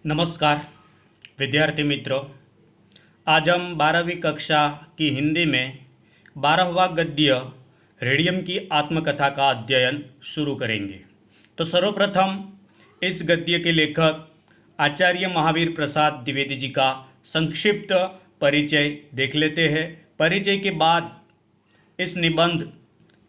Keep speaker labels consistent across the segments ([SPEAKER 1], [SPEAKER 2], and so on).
[SPEAKER 1] नमस्कार विद्यार्थी मित्रों। आज हम 12वीं कक्षा की हिंदी में 12वां गद्य रेडियम की आत्मकथा का अध्ययन शुरू करेंगे। तो सर्वप्रथम इस गद्य के लेखक आचार्य महावीर प्रसाद द्विवेदी जी का संक्षिप्त परिचय देख लेते हैं। परिचय के बाद इस निबंध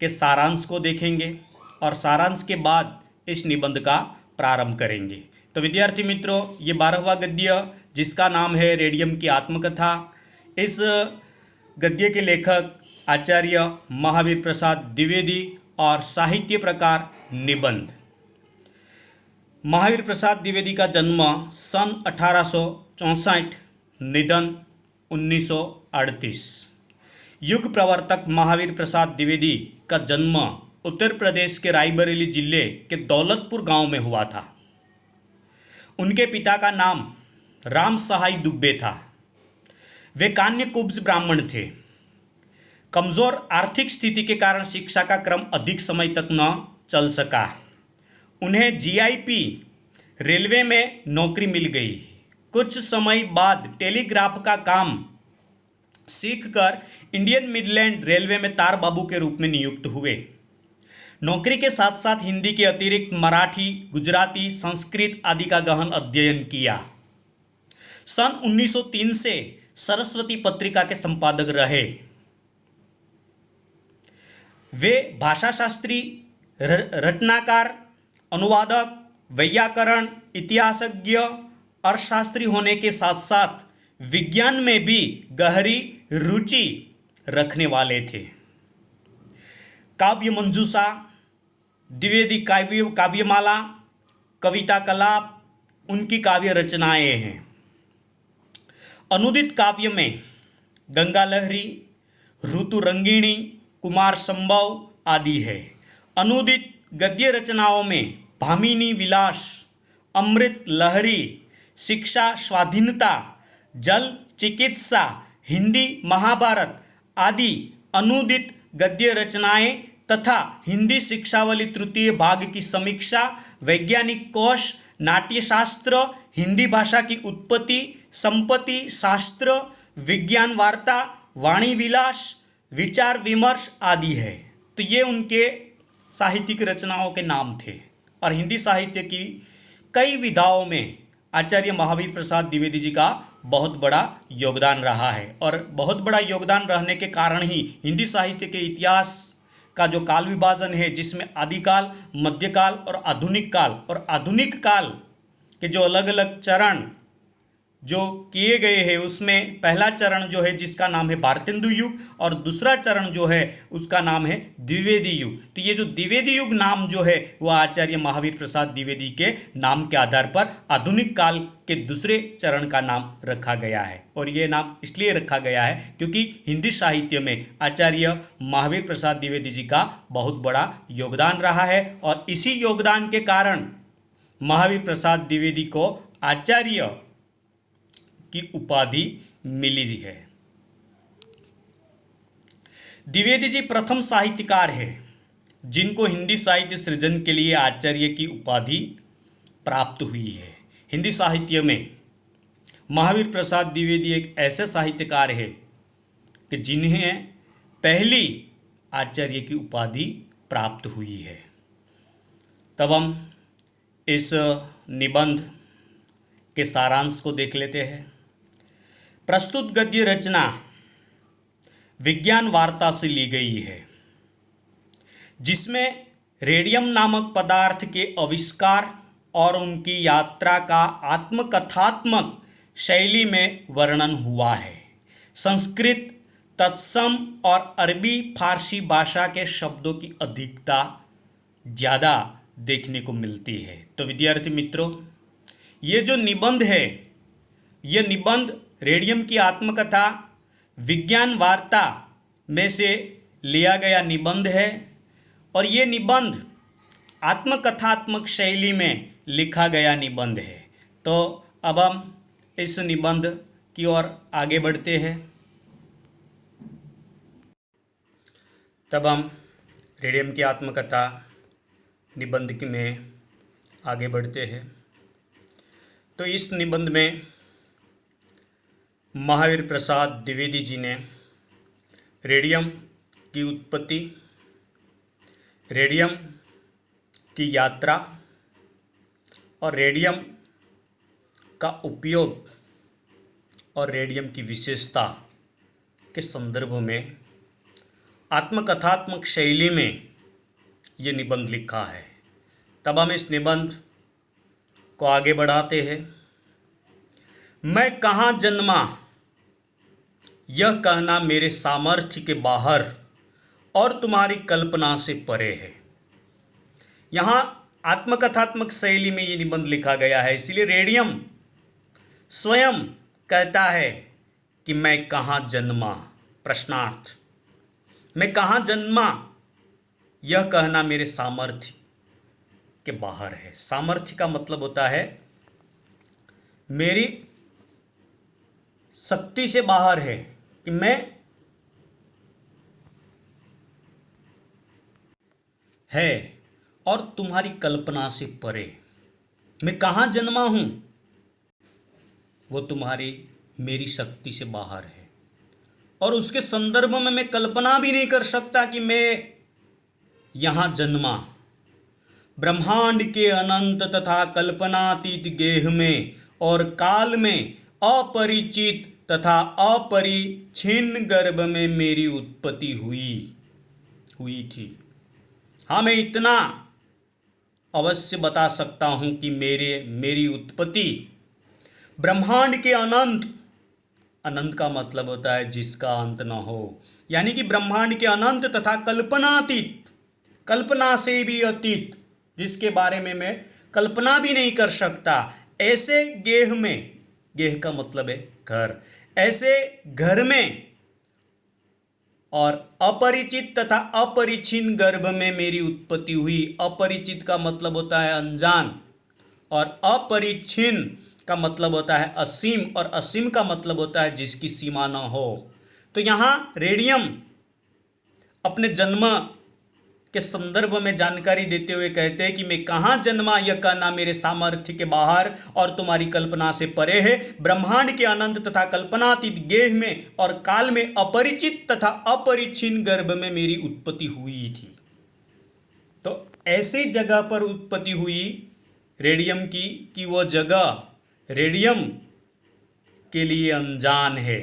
[SPEAKER 1] के सारांश को देखेंगे और सारांश के बाद इस निबंध का प्रारंभ करेंगे। तो विद्यार्थी मित्रों, ये 12वां गद्य जिसका नाम है रेडियम की आत्मकथा, इस गद्य के लेखक आचार्य महावीर प्रसाद द्विवेदी और साहित्य प्रकार निबंध। महावीर प्रसाद द्विवेदी का जन्म सन 1864, निधन 1938। युग प्रवर्तक महावीर प्रसाद द्विवेदी का जन्म उत्तर प्रदेश के रायबरेली जिले के दौलतपुर गांव में हुआ था। उनके पिता का नाम राम सहाय दुब्बे था। वे कान्य कुब्ज ब्राह्मण थे। कमज़ोर आर्थिक स्थिति के कारण शिक्षा का क्रम अधिक समय तक न चल सका। उन्हें जीआईपी रेलवे में नौकरी मिल गई। कुछ समय बाद टेलीग्राफ का काम सीखकर इंडियन मिडलैंड रेलवे में तार बाबू के रूप में नियुक्त हुए। नौकरी के साथ साथ हिंदी के अतिरिक्त मराठी, गुजराती, संस्कृत आदि का गहन अध्ययन किया। सन 1903 से सरस्वती पत्रिका के संपादक रहे। वे भाषाशास्त्री, रचनाकार, अनुवादक, वैयाकरण, इतिहासज्ञ, अर्थशास्त्री होने के साथ साथ विज्ञान में भी गहरी रुचि रखने वाले थे। काव्य मंजूषा, द्विवेदी काव्यमाला, कविता कलाप उनकी काव्य रचनाएं हैं। अनुदित काव्य में गंगा लहरी, ऋतु रंगिणी, कुमार संभव आदि है। अनुदित गद्य रचनाओं में भामिनी विलास, अमृत लहरी, शिक्षा स्वाधीनता, जल चिकित्सा, हिंदी महाभारत आदि अनुदित गद्य रचनाएं तथा हिंदी शिक्षावली तृतीय भाग की समीक्षा, वैज्ञानिक कोश, नाट्यशास्त्र, हिंदी भाषा की उत्पत्ति, संपत्ति शास्त्र, विज्ञान वार्ता, वाणी विलास, विचार विमर्श आदि है। तो ये उनके साहित्यिक रचनाओं के नाम थे। और हिंदी साहित्य की कई विधाओं में आचार्य महावीर प्रसाद द्विवेदी जी का बहुत बड़ा योगदान रहा है। और बहुत बड़ा योगदान रहने के कारण ही हिंदी साहित्य के इतिहास का जो काल विभाजन है, जिसमें आदिकाल, मध्यकाल और आधुनिक काल के जो अलग अलग चरण जो किए गए हैं, उसमें पहला चरण जो है जिसका नाम है भारतेंदु युग और दूसरा चरण जो है उसका नाम है द्विवेदी युग। तो ये जो द्विवेदी युग नाम जो है वह आचार्य महावीर प्रसाद द्विवेदी के नाम के आधार पर आधुनिक काल के दूसरे चरण का नाम रखा गया है। और ये नाम इसलिए रखा गया है क्योंकि हिंदी साहित्य में आचार्य महावीर प्रसाद द्विवेदी जी का बहुत बड़ा योगदान रहा है। और इसी योगदान के कारण महावीर प्रसाद द्विवेदी को आचार्य की उपाधि मिली है। द्विवेदी जी प्रथम साहित्यकार हैं जिनको हिंदी साहित्य सृजन के लिए आचार्य की उपाधि प्राप्त हुई है। हिंदी साहित्य में महावीर प्रसाद द्विवेदी एक ऐसे साहित्यकार है कि जिन्हें पहली आचार्य की उपाधि प्राप्त हुई है। तब हम इस निबंध के सारांश को देख लेते हैं। प्रस्तुत गद्य रचना विज्ञान वार्ता से ली गई है, जिसमें रेडियम नामक पदार्थ के आविष्कार और उनकी यात्रा का आत्मकथात्मक शैली में वर्णन हुआ है। संस्कृत, तत्सम और अरबी फारसी भाषा के शब्दों की अधिकता ज़्यादा देखने को मिलती है। तो विद्यार्थी मित्रों, ये जो निबंध है, ये निबंध रेडियम की आत्मकथा विज्ञान वार्ता में से लिया गया निबंध है। और ये निबंध आत्मकथात्मक शैली में लिखा गया निबंध है। तो अब हम इस निबंध की ओर आगे बढ़ते हैं। तब हम रेडियम की आत्मकथा निबंध में आगे बढ़ते हैं। तो इस निबंध में महावीर प्रसाद द्विवेदी जी ने रेडियम की उत्पत्ति, रेडियम की यात्रा और रेडियम का उपयोग और रेडियम की विशेषता के संदर्भ में आत्मकथात्मक शैली में ये निबंध लिखा है। तब हम इस निबंध को आगे बढ़ाते हैं। मैं कहाँ जन्मा यह कहना मेरे सामर्थ्य के बाहर और तुम्हारी कल्पना से परे है। यहाँ आत्मकथात्मक शैली में ये निबंध लिखा गया है, इसलिए रेडियम स्वयं कहता है कि मैं कहाँ जन्मा, प्रश्नार्थ, मैं कहाँ जन्मा यह कहना मेरे सामर्थ्य के बाहर है। सामर्थ्य का मतलब होता है मेरी शक्ति से बाहर है, कि मैं है और तुम्हारी कल्पना से परे। मैं कहाँ जन्मा हूं वो तुम्हारी मेरी शक्ति से बाहर है और उसके संदर्भ में मैं कल्पना भी नहीं कर सकता कि मैं यहां जन्मा। ब्रह्मांड के अनंत तथा कल्पनातीत गेह में और काल में अपरिचित तथा अपरिच्छिन्न गर्भ में मेरी उत्पत्ति हुई थी। हाँ, मैं इतना अवश्य बता सकता हूं कि मेरी उत्पत्ति ब्रह्मांड के अनंत का मतलब होता है जिसका अंत न हो, यानी कि ब्रह्मांड के अनंत तथा कल्पनातीत, कल्पना से भी अतीत, जिसके बारे में मैं कल्पना भी नहीं कर सकता, ऐसे गेह में, गेह का मतलब है घर, ऐसे घर में और अपरिचित तथा अपरिच्छिन्न गर्भ में मेरी उत्पत्ति हुई। अपरिचित का मतलब होता है अनजान और अपरिच्छिन्न का मतलब होता है असीम, और असीम का मतलब होता है जिसकी सीमा न हो। तो यहाँ रेडियम अपने जन्म के संदर्भ में जानकारी देते हुए कहते हैं कि मैं कहाँ जन्मा यह कहना मेरे सामर्थ्य के बाहर और तुम्हारी कल्पना से परे है। ब्रह्मांड के अनंत तथा कल्पनातीत गेह में और काल में अपरिचित तथा अपरिच्छिन्न गर्भ में मेरी उत्पत्ति हुई थी। तो ऐसी जगह पर उत्पत्ति हुई रेडियम की कि वो जगह रेडियम के लिए अनजान है,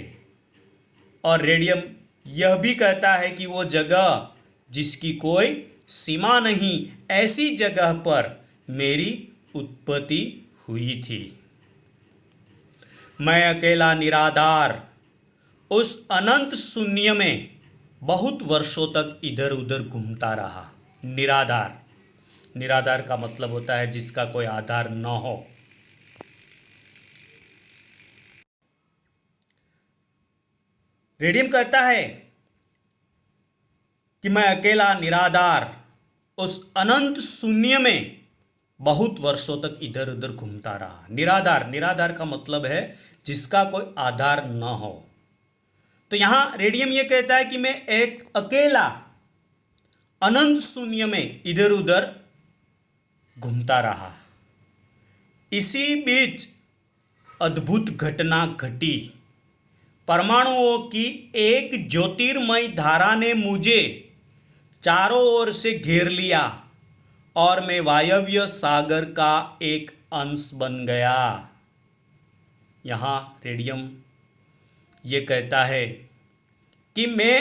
[SPEAKER 1] और रेडियम यह भी कहता है कि वो जगह जिसकी कोई सीमा नहीं, ऐसी जगह पर मेरी उत्पत्ति हुई थी। मैं अकेला निराधार उस अनंत शून्य में बहुत वर्षों तक इधर उधर घूमता रहा। निराधार, निराधार का मतलब होता है जिसका कोई आधार न हो। रेडियम कहता है कि मैं अकेला निराधार उस अनंत शून्य में बहुत वर्षों तक इधर उधर घूमता रहा। निराधार, निराधार का मतलब है जिसका कोई आधार न हो। तो यहां रेडियम यह कहता है कि मैं एक अकेला अनंत शून्य में इधर उधर घूमता रहा। इसी बीच अद्भुत घटना घटी। परमाणुओं की एक ज्योतिर्मय धारा ने मुझे चारों ओर से घेर लिया और मैं वायव्य सागर का एक अंश बन गया। यहाँ रेडियम ये कहता है कि मैं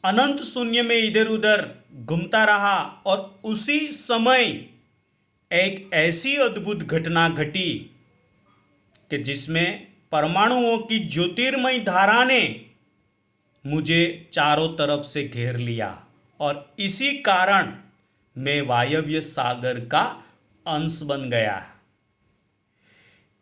[SPEAKER 1] अनंत शून्य में इधर उधर घूमता रहा और उसी समय एक ऐसी अद्भुत घटना घटी कि जिसमें परमाणुओं की ज्योतिर्मय धारा ने मुझे चारों तरफ से घेर लिया और इसी कारण मैं वायव्य सागर का अंश बन गया।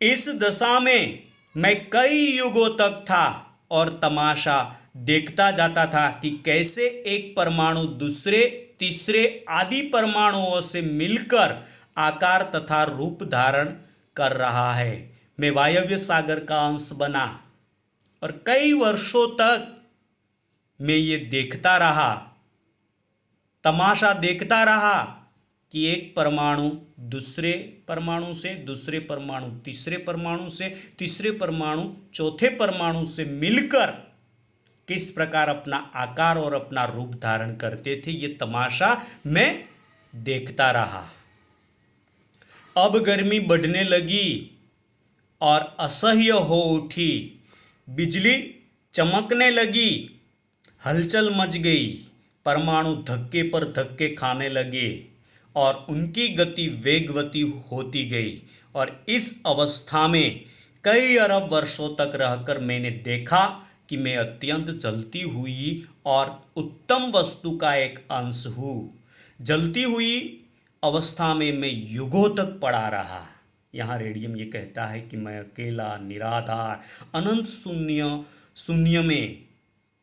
[SPEAKER 1] इस दशा में मैं कई युगों तक था और तमाशा देखता जाता था कि कैसे एक परमाणु दूसरे, तीसरे आदि परमाणुओं से मिलकर आकार तथा रूप धारण कर रहा है। मैं वायव्य सागर का अंश बना और कई वर्षों तक मैं ये देखता रहा, तमाशा देखता रहा कि एक परमाणु दूसरे परमाणु से, दूसरे परमाणु तीसरे परमाणु से, तीसरे परमाणु चौथे परमाणु से मिलकर किस प्रकार अपना आकार और अपना रूप धारण करते थे, ये तमाशा मैं देखता रहा। अब गर्मी बढ़ने लगी और असह्य हो उठी, बिजली चमकने लगी, हलचल मच गई, परमाणु धक्के पर धक्के खाने लगे और उनकी गति वेगवती होती गई। और इस अवस्था में कई अरब वर्षों तक रहकर मैंने देखा कि मैं अत्यंत जलती हुई और उत्तम वस्तु का एक अंश हूँ। जलती हुई अवस्था में मैं युगों तक पड़ा रहा। यहाँ रेडियम ये कहता है कि मैं अकेला, निराधार, अनंत शून्य में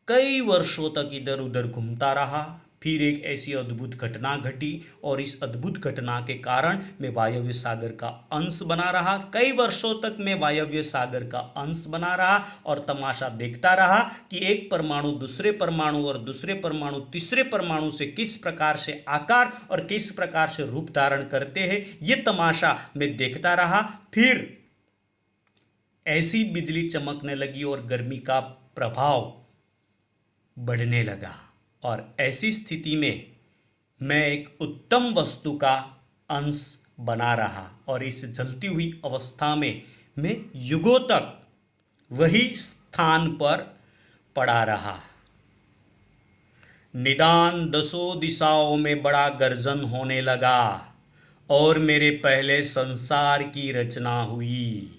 [SPEAKER 1] कई वर्षों तक इधर उधर घूमता रहा। फिर एक ऐसी अद्भुत घटना घटी और इस अद्भुत घटना के कारण मैं वायव्य सागर का अंश बना रहा। कई वर्षों तक मैं वायव्य सागर का अंश बना रहा और तमाशा देखता रहा कि एक परमाणु दूसरे परमाणु और दूसरे परमाणु तीसरे परमाणु से किस प्रकार से आकार और किस प्रकार से रूप धारण करते हैं, ये तमाशा मैं देखता रहा। फिर ऐसी बिजली चमकने लगी और गर्मी का प्रभाव बढ़ने लगा और ऐसी स्थिति में मैं एक उत्तम वस्तु का अंश बना रहा और इस जलती हुई अवस्था में मैं युगों तक वही स्थान पर पड़ा रहा। निदान दसों दिशाओं में बड़ा गर्जन होने लगा और मेरे पहले संसार की रचना हुई।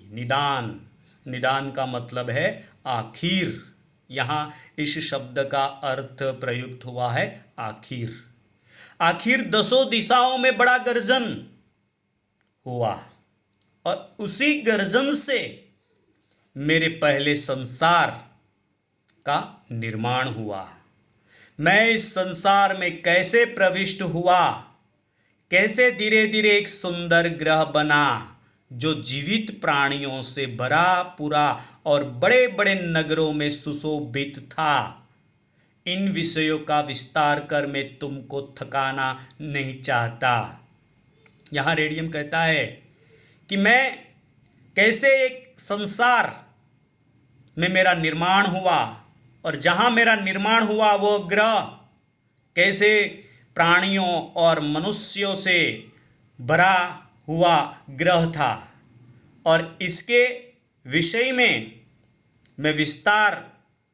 [SPEAKER 1] निदान का मतलब है आखिर। यहाँ इस शब्द का अर्थ प्रयुक्त हुआ है आखिर। आखिर दसों दिशाओं में बड़ा गर्जन हुआ और उसी गर्जन से मेरे पहले संसार का निर्माण हुआ। मैं इस संसार में कैसे प्रविष्ट हुआ, कैसे धीरे धीरे एक सुंदर ग्रह बना जो जीवित प्राणियों से भरा पूरा और बड़े बड़े नगरों में सुशोभित था। इन विषयों का विस्तार कर मैं तुमको थकाना नहीं चाहता। यहाँ रेडियम कहता है कि मैं कैसे एक संसार में मेरा निर्माण हुआ और जहाँ मेरा निर्माण हुआ वो ग्रह कैसे प्राणियों और मनुष्यों से भरा हुआ ग्रह था और इसके विषय में मैं विस्तार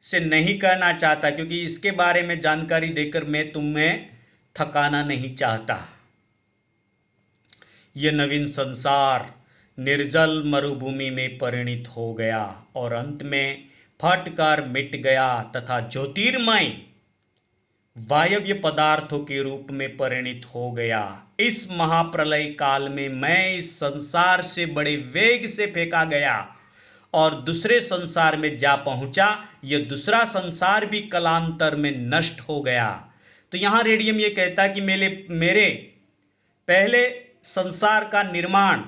[SPEAKER 1] से नहीं कहना चाहता क्योंकि इसके बारे में जानकारी देकर मैं तुम्हें थकाना नहीं चाहता। यह नवीन संसार निर्जल मरुभूमि में परिणित हो गया और अंत में फटकर मिट गया तथा ज्योतिर्मय वायव्य पदार्थों के रूप में परिणित हो गया। इस महाप्रलय काल में मैं इस संसार से बड़े वेग से फेंका गया और दूसरे संसार में जा पहुंचा। यह दूसरा संसार भी कालांतर में नष्ट हो गया। तो यहाँ रेडियम ये कहता है कि मेरे पहले संसार का निर्माण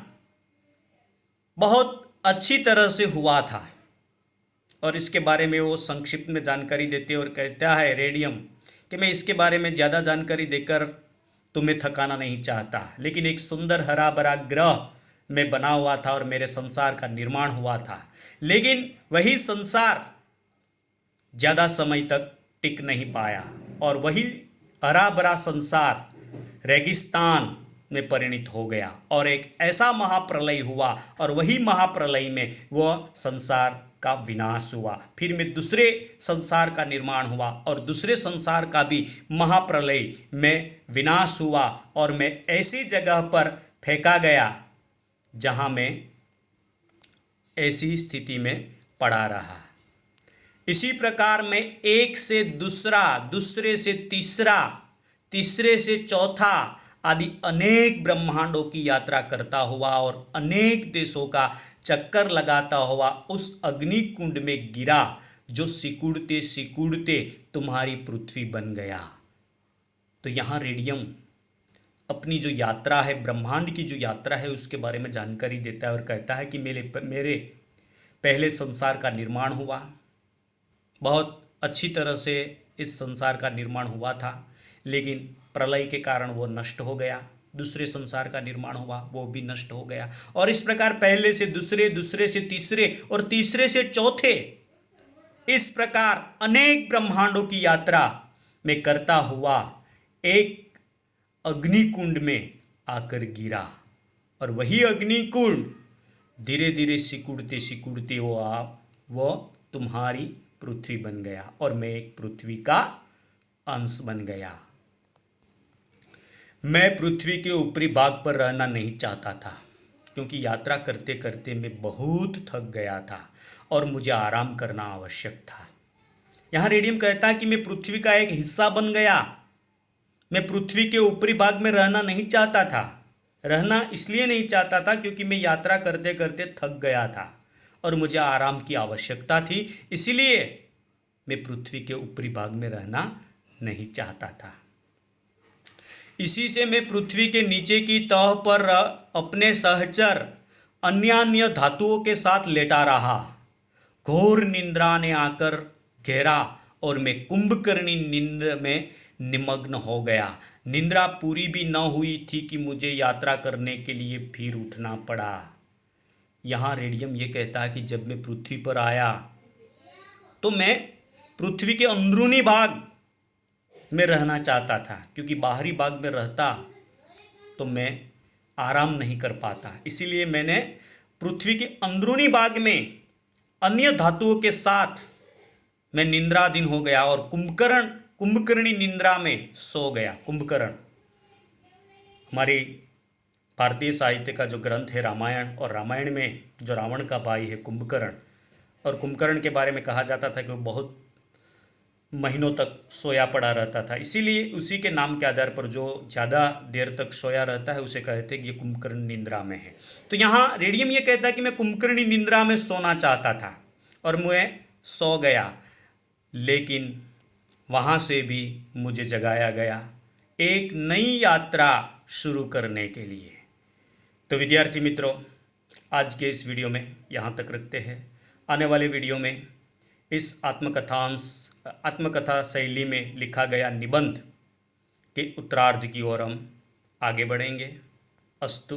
[SPEAKER 1] बहुत अच्छी तरह से हुआ था और इसके बारे में वो संक्षिप्त में जानकारी देते और कहता है रेडियम कि मैं इसके बारे में ज़्यादा जानकारी देकर तुम्हें थकाना नहीं चाहता, लेकिन एक सुंदर हरा भरा ग्रह में बना हुआ था और मेरे संसार का निर्माण हुआ था। लेकिन वही संसार ज़्यादा समय तक टिक नहीं पाया और वही हरा भरा संसार रेगिस्तान में परिणित हो गया और एक ऐसा महाप्रलय हुआ और वही महाप्रलय में वह संसार का विनाश हुआ। फिर में दूसरे संसार का निर्माण हुआ और दूसरे संसार का भी महाप्रलय में विनाश हुआ और मैं ऐसी जगह पर फेंका गया जहां मैं ऐसी स्थिति में पड़ा रहा। इसी प्रकार मैं एक से दूसरा, दूसरे से तीसरा, तीसरे से चौथा आदि अनेक ब्रह्मांडों की यात्रा करता हुआ और अनेक देशों का चक्कर लगाता हुआ उस अग्नि कुंड में गिरा जो सिकुड़ते सिकुड़ते तुम्हारी पृथ्वी बन गया। तो यहाँ रेडियम अपनी जो यात्रा है, ब्रह्मांड की जो यात्रा है, उसके बारे में जानकारी देता है और कहता है कि मेरे पहले संसार का निर्माण हुआ, बहुत अच्छी तरह से इस संसार का निर्माण हुआ था, लेकिन प्रलय के कारण वो नष्ट हो गया। दूसरे संसार का निर्माण हुआ, वो भी नष्ट हो गया। और इस प्रकार पहले से दूसरे, दूसरे से तीसरे और तीसरे से चौथे, इस प्रकार अनेक ब्रह्मांडों की यात्रा में करता हुआ एक अग्निकुंड में आकर गिरा। और वही अग्निकुंड धीरे धीरे सिकुड़ते सिकुड़ते वो तुम्हारी पृथ्वी बन गया और मैं एक पृथ्वी का अंश बन गया। मैं पृथ्वी के ऊपरी भाग पर रहना नहीं चाहता था, क्योंकि यात्रा करते करते मैं बहुत थक गया था और मुझे आराम करना आवश्यक था। यहाँ रेडियम कहता है कि मैं पृथ्वी का एक हिस्सा बन गया। मैं पृथ्वी के ऊपरी भाग में रहना नहीं चाहता था। रहना इसलिए नहीं चाहता था क्योंकि मैं यात्रा करते करते थक गया था और मुझे आराम की आवश्यकता थी, इसलिए मैं पृथ्वी के ऊपरी भाग में रहना नहीं चाहता था। इसी से मैं पृथ्वी के नीचे की तह पर अपने सहचर अन्य धातुओं के साथ लेटा रहा। घोर निंद्रा ने आकर घेरा और मैं कुंभकर्णी निंद्र में निमग्न हो गया। निंद्रा पूरी भी न हुई थी कि मुझे यात्रा करने के लिए फिर उठना पड़ा। यहाँ रेडियम ये कहता है कि जब मैं पृथ्वी पर आया तो मैं पृथ्वी के अंदरूनी भाग में रहना चाहता था, क्योंकि बाहरी भाग में रहता तो मैं आराम नहीं कर पाता। इसीलिए मैंने पृथ्वी के अंदरूनी भाग में अन्य धातुओं के साथ मैं निंद्राधीन हो गया और कुंभकर्णी निंद्रा में सो गया। कुंभकर्ण हमारी भारतीय साहित्य का जो ग्रंथ है रामायण, और रामायण में जो रावण का भाई है कुंभकर्ण, और कुंभकर्ण के बारे में कहा जाता था कि वो बहुत महीनों तक सोया पड़ा रहता था। इसीलिए उसी के नाम के आधार पर जो ज़्यादा देर तक सोया रहता है उसे कहते हैं कि ये कुंभकर्ण निंद्रा में है। तो यहाँ रेडियम ये कहता है कि मैं कुंभकर्णी निंद्रा में सोना चाहता था और मैं सो गया, लेकिन वहाँ से भी मुझे जगाया गया एक नई यात्रा शुरू करने के लिए। तो विद्यार्थी मित्रों, आज के इस वीडियो में यहाँ तक रखते हैं। आने वाले वीडियो में इस आत्मकथा शैली में लिखा गया निबंध के उत्तरार्ध की ओर हम आगे बढ़ेंगे। अस्तु।